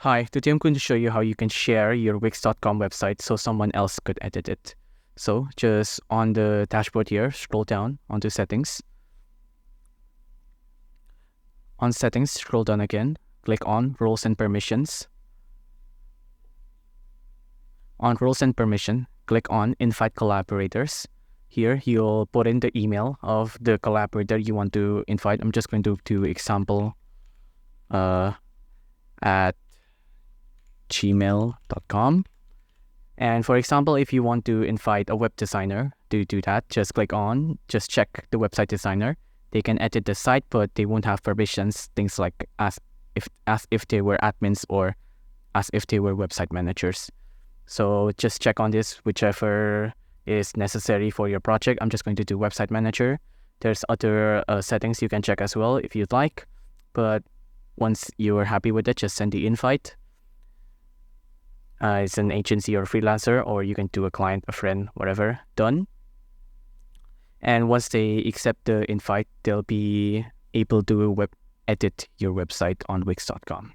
Hi, today I'm going to show you how you can share your Wix.com website so someone else could edit it. So just on the dashboard here, scroll down onto settings. On settings, scroll down again, click on roles and permissions. On roles and permission, click on invite collaborators. Here, you'll put in the email of the collaborator you want to invite. I'm just going to do example at gmail.com. And for example, if you want to invite a web designer to do that, just check the website designer. They can edit the site, but they won't have permissions, things like as if they were admins or as if they were website managers. So just check on this, whichever is necessary for your project. I'm just going to do website manager. There's other settings you can check as well if you'd like. But once you're happy with it, just send the invite. It's an agency or freelancer, or you can do a client, a friend, whatever, done. And once they accept the invite, they'll be able to edit your website on Wix.com.